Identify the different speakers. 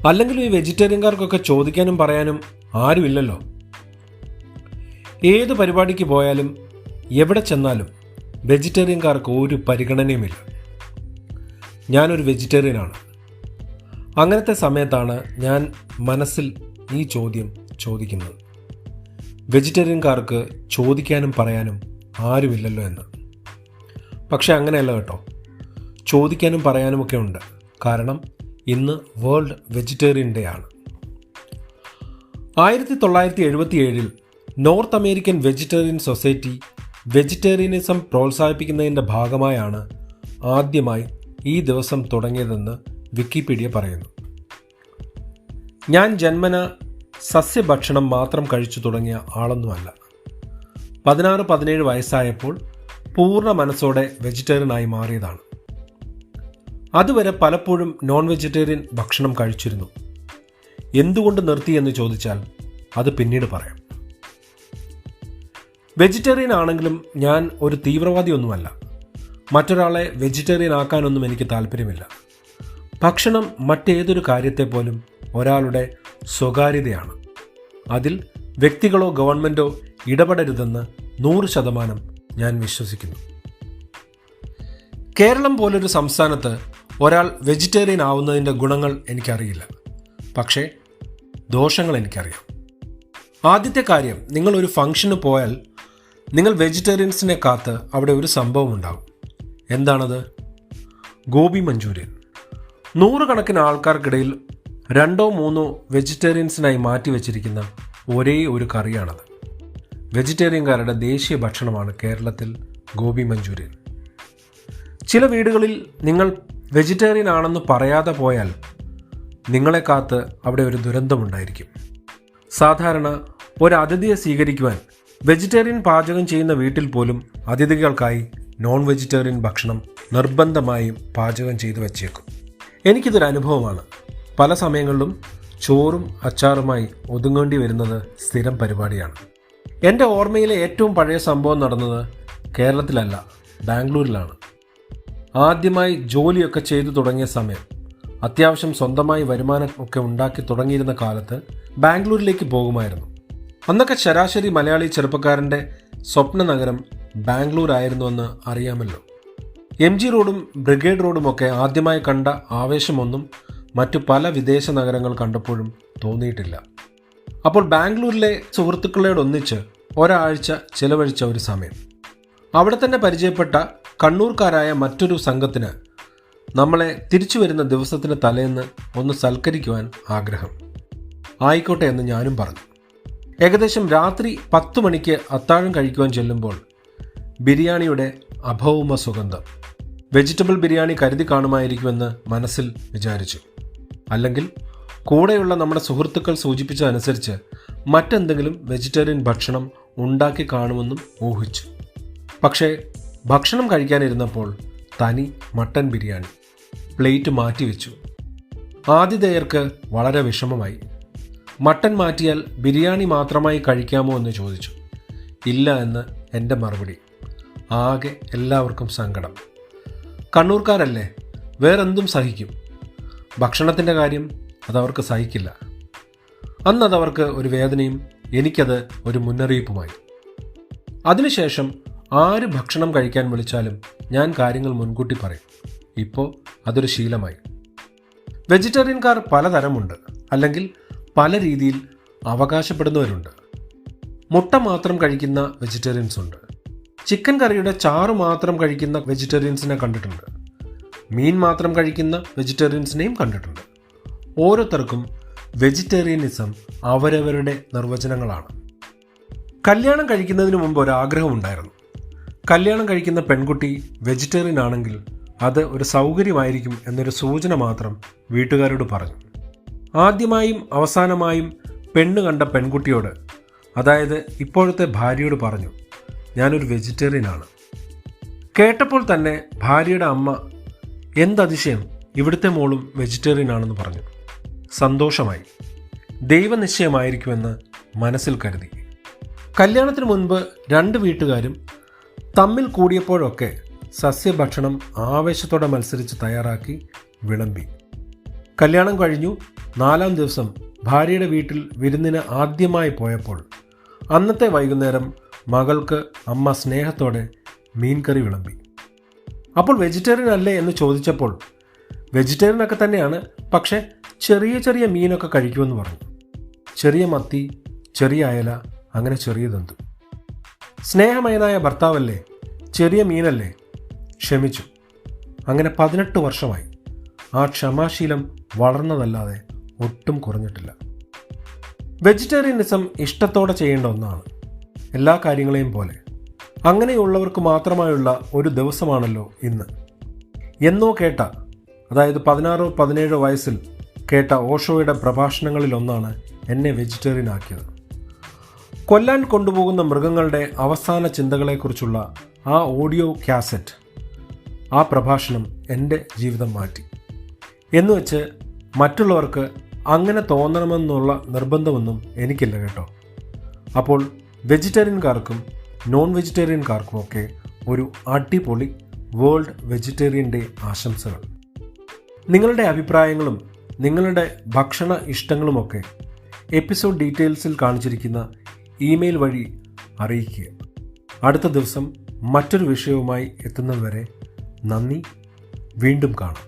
Speaker 1: അല്ലെങ്കിലും ഈ വെജിറ്റേറിയൻകാർക്കൊക്കെ ചോദിക്കാനും പറയാനും ആരുമില്ലല്ലോ. ഏത് പരിപാടിക്ക് പോയാലും എവിടെ ചെന്നാലും വെജിറ്റേറിയൻകാർക്ക് ഒരു പരിഗണനയുമില്ല. ഞാനൊരു വെജിറ്റേറിയനാണ്. അങ്ങനത്തെ സമയത്താണ് ഞാൻ മനസ്സിൽ ഈ ചോദ്യം ചോദിക്കുന്നത്, വെജിറ്റേറിയൻകാർക്ക് ചോദിക്കാനും പറയാനും ആരുമില്ലല്ലോ എന്ന്. പക്ഷെ അങ്ങനെയല്ല കേട്ടോ, ചോദിക്കാനും പറയാനുമൊക്കെ ഉണ്ട്. കാരണം ഇന്ന് വേൾഡ് വെജിറ്റേറിയൻ ഡേ ആണ്. 1977 north American vegetarian society vegetarianism പ്രോത്സാഹിപ്പിക്കുന്നതിൻ്റെ ഭാഗമായാണ് ആദ്യമായി ഈ ദിവസം തുടങ്ങിയതെന്ന് വിക്കിപീഡിയ പറയുന്നു. ഞാൻ ജന്മന സസ്യഭക്ഷണം മാത്രം കഴിച്ചു തുടങ്ങിയ ആളൊന്നുമല്ല. 16-17 വയസ്സായപ്പോൾ പൂർണ്ണ മനസ്സോടെ വെജിറ്റേറിയനായി മാറിയതാണ്. അതുവരെ പലപ്പോഴും നോൺ വെജിറ്റേറിയൻ ഭക്ഷണം കഴിച്ചിരുന്നു. എന്തുകൊണ്ട് നിർത്തി എന്ന് ചോദിച്ചാൽ അത് പിന്നീട് പറയാം. വെജിറ്റേറിയൻ ആണെങ്കിലും ഞാൻ ഒരു തീവ്രവാദിയൊന്നുമല്ല. മറ്റൊരാളെ വെജിറ്റേറിയൻ ആക്കാനൊന്നും എനിക്ക് താല്പര്യമില്ല. ഭക്ഷണം മറ്റേതൊരു കാര്യത്തെ പോലും ഒരാളുടെ സ്വകാര്യതയാണ്. അതിൽ വ്യക്തികളോ ഗവൺമെൻറ്റോ ഇടപെടരുതെന്ന് 100% ഞാൻ വിശ്വസിക്കുന്നു. കേരളം പോലൊരു സംസ്ഥാനത്ത് ഒരാൾ വെജിറ്റേറിയൻ ആവുന്നതിൻ്റെ ഗുണങ്ങൾ എനിക്കറിയില്ല. പക്ഷേ ദോഷങ്ങൾ എനിക്കറിയാം. ആദ്യത്തെ കാര്യം, നിങ്ങളൊരു ഫംഗ്ഷന് പോയാൽ നിങ്ങൾ വെജിറ്റേറിയൻസിനെ കാത്ത് അവിടെ ഒരു സംഭവം ഉണ്ടാകും. എന്താണത്? ഗോബി മഞ്ചൂരിയൻ. 100 കണക്കിന് ആൾക്കാർക്കിടയിൽ 2-3 വെജിറ്റേറിയൻസിനായി മാറ്റിവെച്ചിരിക്കുന്ന ഒരേ ഒരു കറിയാണത്. വെജിറ്റേറിയൻകാരുടെ ദേശീയ ഭക്ഷണമാണ് കേരളത്തിൽ ഗോബി മഞ്ചൂരിയൻ. ചില വീടുകളിൽ നിങ്ങൾ വെജിറ്റേറിയൻ ആണെന്ന് പറയാതെ പോയാൽ നിങ്ങളെ കാത്ത് അവിടെ ഒരു ദുരന്തമുണ്ടായിരിക്കും. സാധാരണ ഒരു അതിഥിയെ സ്വീകരിക്കുവാൻ വെജിറ്റേറിയൻ പാചകം ചെയ്യുന്ന വീട്ടിൽ പോലും അതിഥികൾക്കായി നോൺ വെജിറ്റേറിയൻ ഭക്ഷണം നിർബന്ധമായും പാചകം ചെയ്തു വച്ചേക്കും. എനിക്കിതൊരു അനുഭവമാണ്. പല സമയങ്ങളിലും ചോറും അച്ചാറുമായി ഒതുങ്ങേണ്ടി വരുന്നത് സ്ഥിരം പരിപാടിയാണ്. എൻ്റെ ഓർമ്മയിലെ ഏറ്റവും പഴയ സംഭവം നടന്നത് കേരളത്തിലല്ല, ബാംഗ്ലൂരിലാണ്. ആദ്യമായി ജോലിയൊക്കെ ചെയ്തു തുടങ്ങിയ സമയം, അത്യാവശ്യം സ്വന്തമായി വരുമാനം ഒക്കെ ഉണ്ടാക്കി തുടങ്ങിയിരുന്ന കാലത്ത് ബാംഗ്ലൂരിലേക്ക് പോകുമായിരുന്നു. അന്നൊക്കെ ശരാശരി മലയാളി ചെറുപ്പക്കാരൻ്റെ സ്വപ്ന നഗരം ബാംഗ്ലൂർ ആയിരുന്നുവെന്ന് അറിയാമല്ലോ. MG റോഡും ബ്രിഗേഡ് റോഡുമൊക്കെ ആദ്യമായി കണ്ട ആവേശമൊന്നും മറ്റു പല വിദേശ നഗരങ്ങൾ കണ്ടപ്പോഴും തോന്നിയിട്ടില്ല. അപ്പോൾ ബാംഗ്ലൂരിലെ സുഹൃത്തുക്കളോടൊന്നിച്ച് ഒരാഴ്ച ചിലവഴിച്ച ഒരു സമയം. അവിടെ തന്നെ പരിചയപ്പെട്ട കണ്ണൂർക്കാരായ മറ്റൊരു സംഘത്തിന് നമ്മളെ തിരിച്ചു വരുന്ന ദിവസത്തിന് തലേന്ന് ഒന്ന് സൽക്കരിക്കുവാൻ ആഗ്രഹം. ആയിക്കോട്ടെ എന്ന് ഞാനും പറഞ്ഞു. ഏകദേശം രാത്രി 10 മണിക്ക് അത്താഴം കഴിക്കുവാൻ ചെല്ലുമ്പോൾ ബിരിയാണിയുടെ അഭൗമ സുഗന്ധം. വെജിറ്റബിൾ ബിരിയാണി കരുതി കാണുമായിരിക്കുമെന്ന് മനസ്സിൽ വിചാരിച്ചു. അല്ലെങ്കിൽ കൂടെയുള്ള നമ്മുടെ സുഹൃത്തുക്കൾ സൂചിപ്പിച്ചതനുസരിച്ച് മറ്റെന്തെങ്കിലും വെജിറ്റേറിയൻ ഭക്ഷണം ഉണ്ടാക്കി കാണുമെന്നും ഊഹിച്ചു. പക്ഷേ ഭക്ഷണം കഴിക്കാനിരുന്നപ്പോൾ തനി മട്ടൻ ബിരിയാണി. പ്ലേറ്റ് മാറ്റിവെച്ചു. ആതിഥേയർക്ക് വളരെ വിഷമമായി. മട്ടൻ മാറ്റിയാൽ ബിരിയാണി മാത്രമായി കഴിക്കാമോ എന്ന് ചോദിച്ചു. ഇല്ല എന്ന് എൻ്റെ മറുപടി. ആകെ എല്ലാവർക്കും സങ്കടം. കണ്ണൂർക്കാരല്ലേ, വേറെന്തും സഹിക്കും. ഭക്ഷണത്തിൻ്റെ കാര്യം അതവർക്ക് സഹിക്കില്ല. അന്നതവർക്ക് ഒരു വേദനയും എനിക്കത് ഒരു മുന്നറിയിപ്പുമായി. അതിനുശേഷം ആര് ഭക്ഷണം കഴിക്കാൻ വിളിച്ചാലും ഞാൻ കാര്യങ്ങൾ മുൻകൂട്ടി പറയും. ഇപ്പോൾ അതൊരു ശീലമായി. വെജിറ്റേറിയൻകാർ പലതരമുണ്ട്, അല്ലെങ്കിൽ പല രീതിയിൽ അവകാശപ്പെടുന്നവരുണ്ട്. മുട്ട മാത്രം കഴിക്കുന്ന വെജിറ്റേറിയൻസ് ഉണ്ട്. ചിക്കൻ കറിയുടെ ചാറ് മാത്രം കഴിക്കുന്ന വെജിറ്റേറിയൻസിനെ കണ്ടിട്ടുണ്ട്. മീൻ മാത്രം കഴിക്കുന്ന വെജിറ്റേറിയൻസിനെയും കണ്ടിട്ടുണ്ട്. ഓരോരുത്തർക്കും വെജിറ്റേറിയനിസം അവരവരുടെ നിർവചനങ്ങളാണ്. കല്യാണം കഴിക്കുന്നതിന് മുമ്പ് ഒരാഗ്രഹമുണ്ടായിരുന്നു. കല്യാണം കഴിക്കുന്ന പെൺകുട്ടി വെജിറ്റേറിയൻ ആണെങ്കിൽ അത് ഒരു സൗകര്യമായിരിക്കും എന്നൊരു സൂചന മാത്രം വീട്ടുകാരോട് പറഞ്ഞു. ആദ്യമായും അവസാനമായും പെണ്ണ് കണ്ട പെൺകുട്ടിയോട്, അതായത് ഇപ്പോഴത്തെ ഭാര്യയോട് പറഞ്ഞു, ഞാനൊരു വെജിറ്റേറിയനാണ്. കേട്ടപ്പോൾ തന്നെ ഭാര്യയുടെ അമ്മ, എന്തതിശയം, ഇവിടുത്തെ മോളും വെജിറ്റേറിയൻ ആണെന്ന് പറഞ്ഞു. സന്തോഷമായി. ദൈവനിശ്ചയമായിരിക്കുമെന്ന് മനസ്സിൽ കരുതി. കല്യാണത്തിന് മുൻപ് 2 വീട്ടുകാരും തമ്മിൽ കൂടിയപ്പോഴൊക്കെ സസ്യഭക്ഷണം ആവേശത്തോടെ മത്സരിച്ച് തയ്യാറാക്കി വിളമ്പി. കല്യാണം കഴിഞ്ഞു 4-ാം ദിവസം ഭാര്യയുടെ വീട്ടിൽ വിരുന്നിന് ആദ്യമായി പോയപ്പോൾ അന്നത്തെ വൈകുന്നേരം മകൾക്ക് അമ്മ സ്നേഹത്തോടെ മീൻകറി വിളമ്പി. അപ്പോൾ വെജിറ്റേറിയൻ അല്ലേ എന്ന് ചോദിച്ചപ്പോൾ വെജിറ്റേറിയൻ ഒക്കെ തന്നെയാണ്, പക്ഷേ ചെറിയ ചെറിയ മീനൊക്കെ കഴിക്കുമെന്ന് പറഞ്ഞു. ചെറിയ മത്തി, ചെറിയ അയല, അങ്ങനെ ചെറിയതെന്തു. സ്നേഹമയനായ ഭർത്താവല്ലേ, ചെറിയ മീനല്ലേ, ക്ഷമിച്ചു. അങ്ങനെ 18 വർഷമായി. ആ ക്ഷമാശീലം വളർന്നതല്ലാതെ ഒട്ടും കുറഞ്ഞിട്ടില്ല. വെജിറ്റേറിയനിസം ഇഷ്ടത്തോടെ ചെയ്യേണ്ട ഒന്നാണ്, എല്ലാ കാര്യങ്ങളെയും പോലെ. അങ്ങനെയുള്ളവർക്ക് മാത്രമായുള്ള ഒരു ദിവസമാണല്ലോ ഇന്ന്. എന്നോ കേട്ട, അതായത് 16-17 വയസ്സിൽ കേട്ട ഓഷോയുടെ പ്രഭാഷണങ്ങളിലൊന്നാണ് എന്നെ വെജിറ്റേറിയൻ ആക്കിയത്. കൊല്ലാൻ കൊണ്ടുപോകുന്ന മൃഗങ്ങളുടെ അവസാന ചിന്തകളെക്കുറിച്ചുള്ള ആ ഓഡിയോ കാസറ്റ്, ആ പ്രഭാഷണം എൻ്റെ ജീവിതം മാറ്റി. എന്നുവെച്ച് മറ്റുള്ളവർക്ക് അങ്ങനെ തോന്നണമെന്നുള്ള നിർബന്ധമൊന്നും എനിക്കില്ല കേട്ടോ. അപ്പോൾ വെജിറ്റേറിയൻകാർക്കും നോൺ വെജിറ്റേറിയൻകാർക്കുമൊക്കെ ഒരു അടിപൊളി വേൾഡ് വെജിറ്റേറിയൻ ഡേ ആശംസകൾ. നിങ്ങളുടെ അഭിപ്രായങ്ങളും നിങ്ങളുടെ ഭക്ഷണ ഇഷ്ടങ്ങളുമൊക്കെ എപ്പിസോഡ് ഡീറ്റെയിൽസിൽ കാണിച്ചിരിക്കുന്ന ഇമെയിൽ വഴി അറിയിക്കുക. അടുത്ത ദിവസം മറ്റൊരു വിഷയവുമായി എത്തുന്നതുവരെ നന്ദി. വീണ്ടും കാണാം.